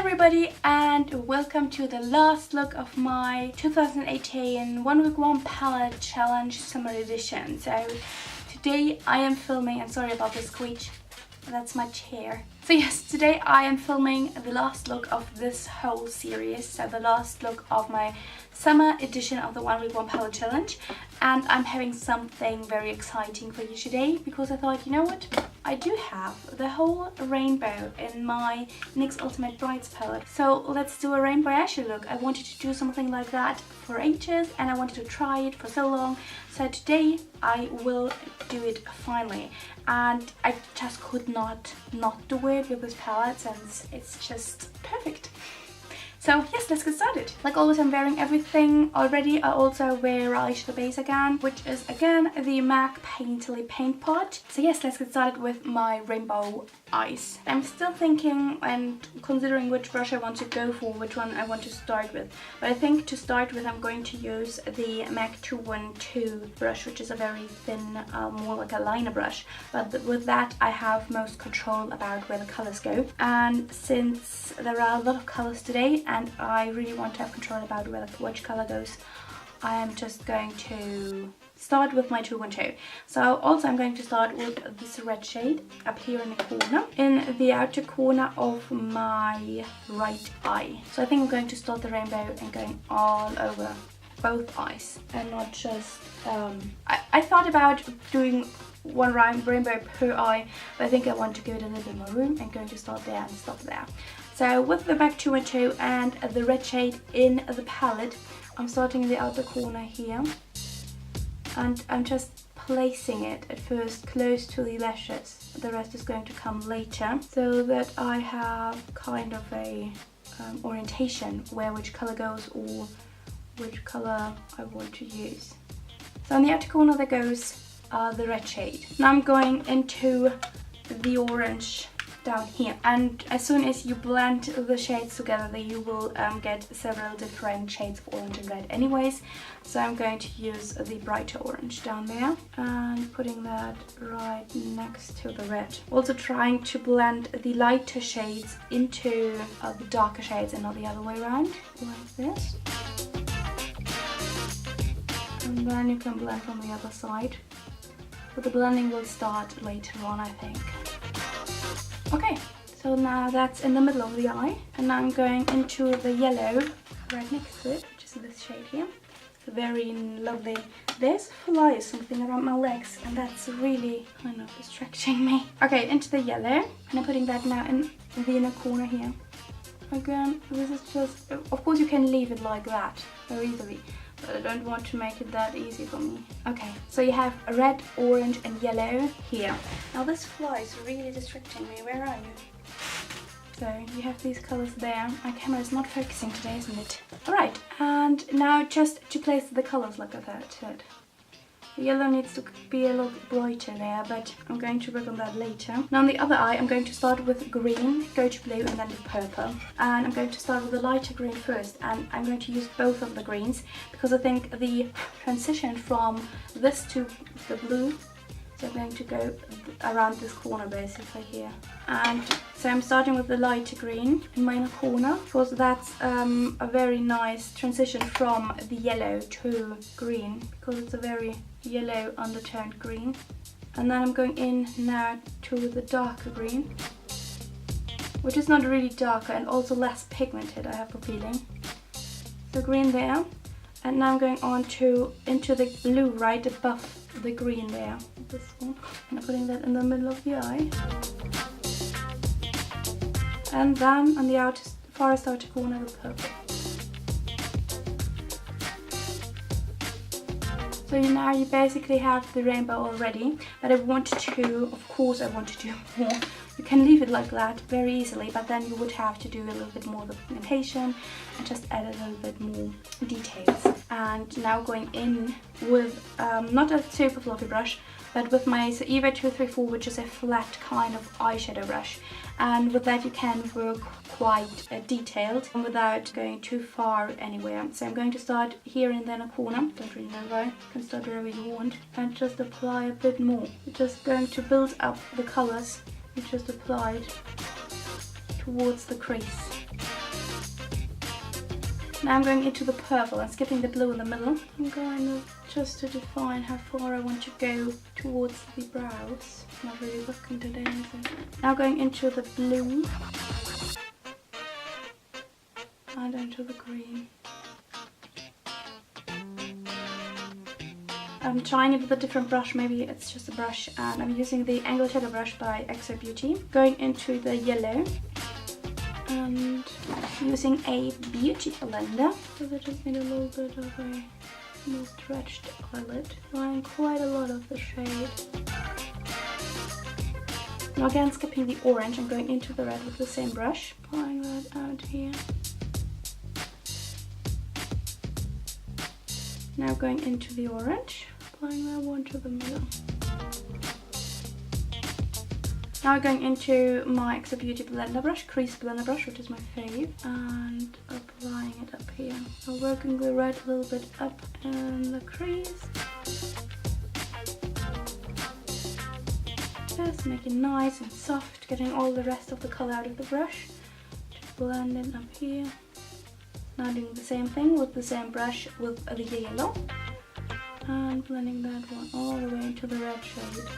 everybody, and welcome to the last look of my 2018 1 week 1 palette challenge summer edition. So today I am filming, and sorry about the squeak, that's my chair. So yes, today I am filming the last look of this whole series, so the last look of my summer edition of the 1 week 1 palette challenge, and I'm having something very exciting for you today because I thought, you know what, I do have the whole rainbow in my NYX Ultimate Brights Palette. So let's do a rainbow eyeshadow look. I wanted to do something like that for ages and I wanted to try it for so long. So today I will do it finally. And I just could not do it with this palette since it's just perfect. So yes, let's get started. Like always, I'm wearing everything already. I also wear eyeshadow base again, which is again the MAC Painterly Paint Pot. So yes, let's get started with my rainbow eyes. I'm still thinking and considering which brush I want to go for, which one I want to start with. But I think to start with I'm going to use the MAC 212 brush, which is a very thin, more like a liner brush. But with that I have most control about where the colors go. And since there are a lot of colors today and I really want to have control about which color goes, I am just going to start with my 212. So also I'm going to start with this red shade up here in the corner, in the outer corner of my right eye. So I think I'm going to start the rainbow and going all over both eyes and not just I thought about doing one rainbow per eye, but I think I want to give it a little bit more room and going to start there and stop there. So with the MAC 212 and the red shade in the palette, I'm starting in the outer corner here and I'm just placing it at first close to the lashes. The rest is going to come later so that I have kind of a orientation where which color goes or which color I want to use. So in the outer corner there goes the red shade. Now I'm going into the orange down here, and as soon as you blend the shades together you will get several different shades of orange and red anyways. So I'm going to use the brighter orange down there and putting that right next to the red. Also trying to blend the lighter shades into the darker shades and not the other way around, like this. And then you can blend from the other side. But the blending will start later on, I think. Okay, so now that's in the middle of the eye. And now I'm going into the yellow right next to it, which is this shade here. It's very lovely. There's fly something around my legs and that's really kind of distracting me. Okay, into the yellow. And I'm putting that now in the inner corner here. Again, this is just, of course you can leave it like that very easily, but I don't want to make it that easy for me. Okay, so you have red, orange and yellow here. Now this fly is really distracting me. Where are you? So you have these colors there. My camera is not focusing today, isn't it? Alright, and now just to place the colors like that. The yellow needs to be a little brighter there, but I'm going to work on that later. Now on the other eye, I'm going to start with green, go to blue and then to purple. And I'm going to start with the lighter green first, and I'm going to use both of the greens because I think the transition from this to the blue, so I'm going to go around this corner basically here. And so I'm starting with the lighter green in my inner corner because that's a very nice transition from the yellow to green because it's a very yellow undertoned green. And then I'm going in now to the darker green, which is not really darker and also less pigmented, I have a feeling. So green there, and now I'm going on into the blue right above the green there, this one, and I'm putting that in the middle of the eye. And then on the farthest outer corner with purple. So now you basically have the rainbow already, but I wanted to, of course I want to do more. You can leave it like that very easily, but then you would have to do a little bit more of the pigmentation and just add a little bit more details. And now going in with not a super fluffy brush, but with my Ivory 234, which is a flat kind of eyeshadow brush. And with that you can work quite detailed without going too far anywhere. So I'm going to start here in the inner corner, don't really know why, you can start wherever you want, and just apply a bit more. You're just going to build up the colors you just applied towards the crease. Now I'm going into the purple and skipping the blue in the middle. I'm going to just to define how far I want to go towards the brows. Not really looking today, is it? Now going into the blue and into the green. I'm trying it with a different brush, maybe it's just a brush, and I'm using the Angle Shadow Brush by XO Beauty. Going into the yellow and using a beauty blender, because I just need a little bit of a more stretched eyelid. Applying quite a lot of the shade. Now again skipping the orange, I'm going into the red with the same brush. Applying that out here. Now going into the orange, applying that one to the middle. Now going into my XO Beauty blender brush, crease blender brush, which is my fave, and applying it up here. So working the red a little bit up in the crease. Just making nice and soft, getting all the rest of the colour out of the brush. Just blend it up here. Now doing the same thing with the same brush with the yellow. And blending that one all the way into the red shade.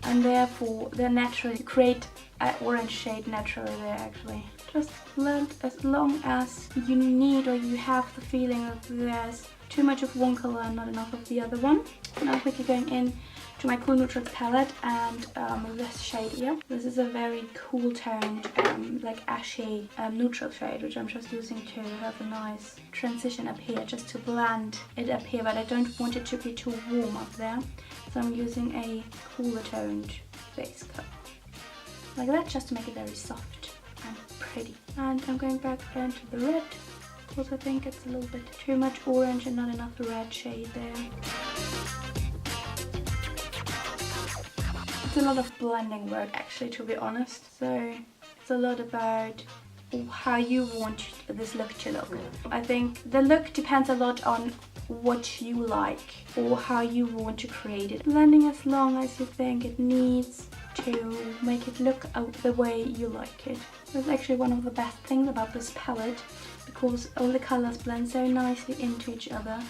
And therefore they naturally create an orange shade naturally there actually. Just blend as long as you need or you have the feeling that there's too much of one color and not enough of the other one. Now quickly going in to my Cool Neutrals palette and this shade here. This is a very cool toned like ashy neutral shade, which I'm just using to have a nice transition up here, just to blend it up here, but I don't want it to be too warm up there. So I'm using a cooler toned base color. Like that, just to make it very soft and pretty. And I'm going back into the red, because I think it's a little bit too much orange and not enough red shade there. It's a lot of blending work actually, to be honest. So it's a lot about how you want this look to look. I think the look depends a lot on what you like or how you want to create it. Blending as long as you think it needs to make it look the way you like it. That's actually one of the best things about this palette, because all the colors blend so nicely into each other,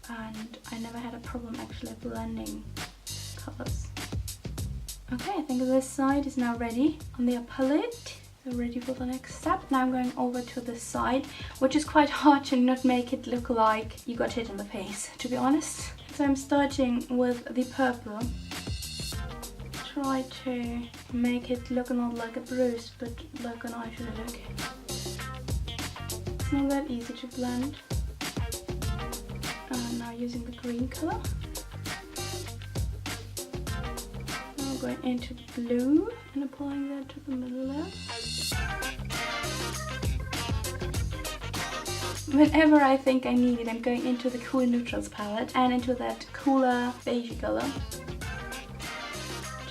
and I never had a problem actually blending colors. Okay, I think this side is now ready on the upper lid. So ready for the next step. Now I'm going over to this side, which is quite hard to not make it look like you got hit in the face, to be honest. So I'm starting with the purple. Try to make it look not like a bruise, but like an eyeshadow look. It's not that easy to blend. And now using the green color. Now going into the blue and applying that to the middle there. Whenever I think I need it, I'm going into the Cool Neutrals palette and into that cooler beige color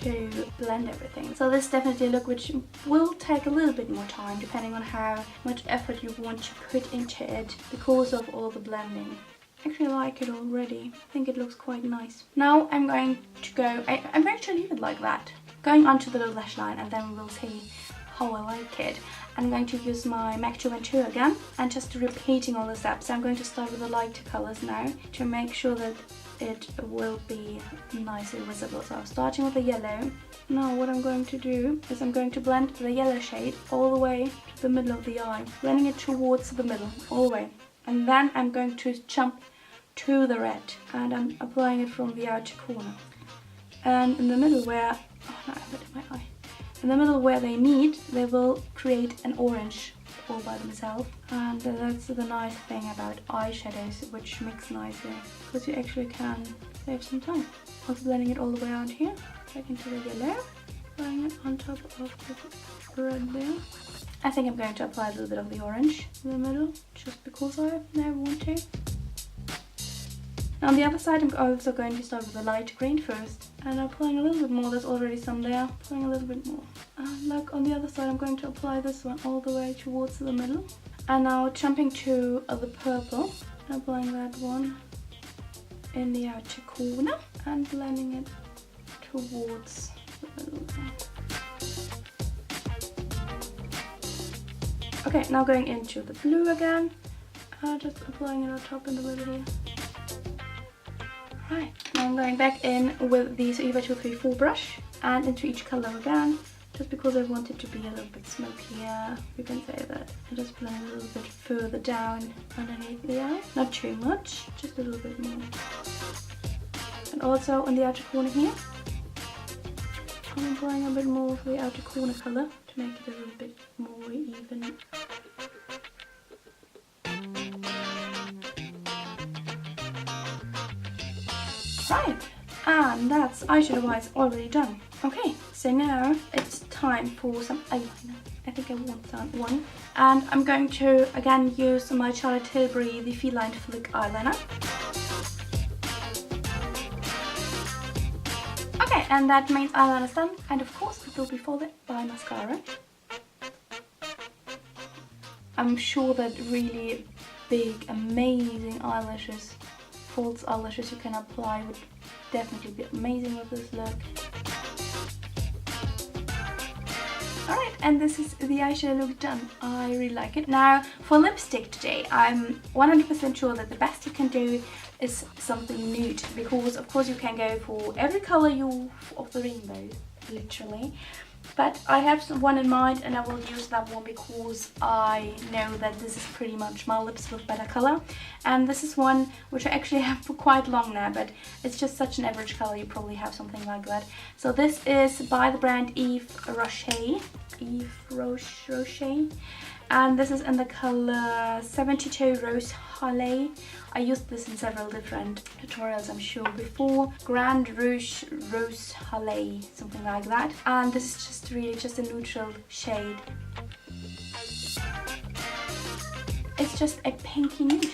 to blend everything. So this is definitely a look which will take a little bit more time depending on how much effort you want to put into it because of all the blending. I actually like it already. I think it looks quite nice. Now I'm going to go, I'm going to leave it like that. Going onto the little lash line, and then we will see how I like it. I'm going to use my MAC 212 again and just repeating all the steps. So I'm going to start with the lighter colors now to make sure that it will be nicely visible. So I'm starting with the yellow. Now what I'm going to do is I'm going to blend the yellow shade all the way to the middle of the eye, blending it towards the middle all the way. And then I'm going to jump to the red and I'm applying it from the outer corner. And in the middle where, oh no, I put it in my eye. In the middle where they meet, they will create an orange all by themselves. And that's the nice thing about eyeshadows, which mix nicely, because you actually can save some time. Also blending it all the way out here, back into the yellow, applying it on top of the red there. I think I'm going to apply a little bit of the orange in the middle, just because I now want to. Now on the other side, I'm also going to start with the light green first. And I'm applying a little bit more, there's already some there. Applying a little bit more. And like on the other side, I'm going to apply this one all the way towards the middle. And now jumping to the purple. And applying that one in the outer corner. And blending it towards the middle there. Okay, now going into the blue again. Just applying it on top in the middle here. Right, now I'm going back in with the Ivory 234 brush and into each color again. Just because I want it to be a little bit smokier, you can say that. I just blend a little bit further down underneath the eye. Not too much, just a little bit more. And also on the outer corner here, I'm applying a bit more of the outer corner color to make it a little bit more even. Right, and that's eyeshadow wise already done. Okay, so now it's time for some eyeliner. I think I want that one. And I'm going to again use my Tilbury the Feline Flick eyeliner. Okay, and that means eyeliner is done. And of course it will be followed by mascara. I'm sure that really big, amazing eyelashes, false eyelashes you can apply would definitely be amazing with this look. Alright, and this is the eyeshadow look done. I really like it. Now, for lipstick today, I'm 100% sure that the best you can do is something nude, because of course you can go for every color of the rainbow, literally. But I have one in mind and I will use that one because I know that this is pretty much my lips with better color. And this is one which I actually have for quite long now, but it's just such an average color, you probably have something like that. So this is by the brand Yves Rocher. And this is in the color 72 Rose Holly. I used this in several different tutorials, I'm sure, before. Grand Rouge Rose Holly, something like that. And this is just really just a neutral shade. It's just a pinky nude.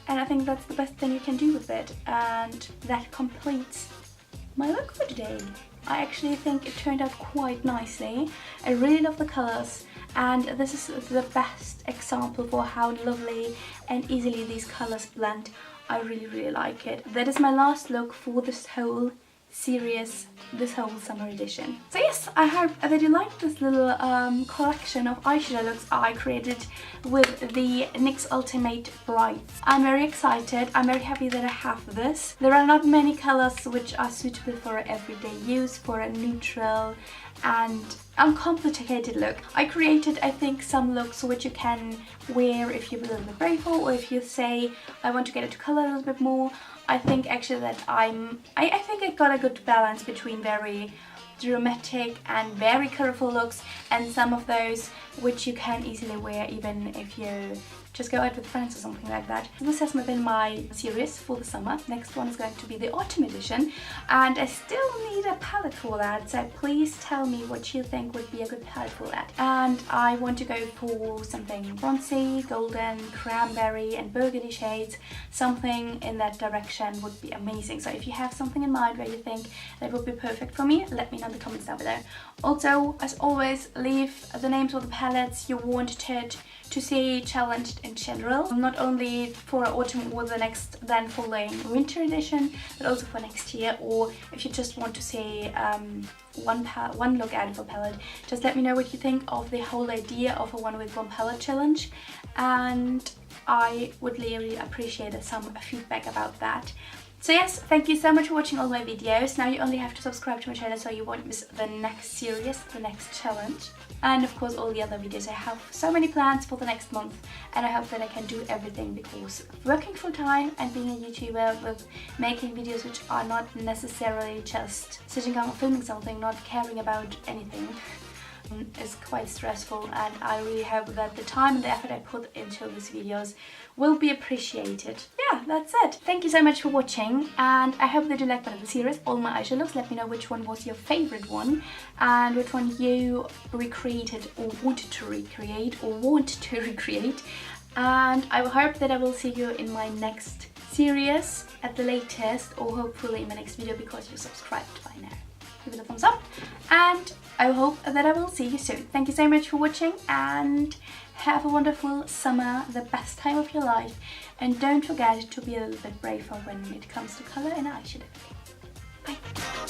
And I think that's the best thing you can do with it. And that completes my look for today. I actually think it turned out quite nicely. I really love the colours. And this is the best example for how lovely and easily these colours blend. I really like it. That is my last look for this whole series, this whole summer edition. So yes, I hope that you liked this little collection of eyeshadow looks I created with the NYX Ultimate Brights. I'm very excited. I'm very happy that I have this. There are not many colours which are suitable for everyday use, for a neutral and uncomplicated look. I created, I think, some looks which you can wear if you're a little bit brave, or if you say I want to get into color a little bit more. I think actually that I think I got a good balance between very dramatic and very colorful looks and some of those which you can easily wear even if you just go out with friends or something like that. This has been my series for the summer. Next one is going to be the autumn edition, and I still need a palette for that, so please tell me what you think would be a good palette for that. And I want to go for something bronzy, golden, cranberry and burgundy shades. Something in that direction would be amazing. So if you have something in mind where you think that would be perfect for me, let me know in the comments down below. Also, as always, leave the names of the palettes you wanted to see challenged in general, not only for autumn or the next then following winter edition, but also for next year. Or if you just want to see one look out of a palette, just let me know what you think of the whole idea of a 1 week 1 palette challenge, and I would really appreciate some feedback about that. So yes, thank you so much for watching all my videos. Now you only have to subscribe to my channel so you won't miss the next series, the next challenge. And of course all the other videos. I have so many plans for the next month, and I hope that I can do everything, because working full time and being a YouTuber with making videos which are not necessarily just sitting down and filming something, not caring about anything, is quite stressful. And I really hope that the time and the effort I put into these videos will be appreciated. Yeah, that's it. Thank you so much for watching, and I hope that you liked the series, all my eyeshadow looks. Let me know which one was your favorite one and which one you recreated or wanted to recreate and I hope that I will see you in my next series at the latest, or hopefully in my next video, because you subscribed by now. Give it a thumbs up, and I hope that I will see you soon. Thank you so much for watching, and have a wonderful summer, the best time of your life, and don't forget to be a little bit braver when it comes to colour and eyeshadow. Bye!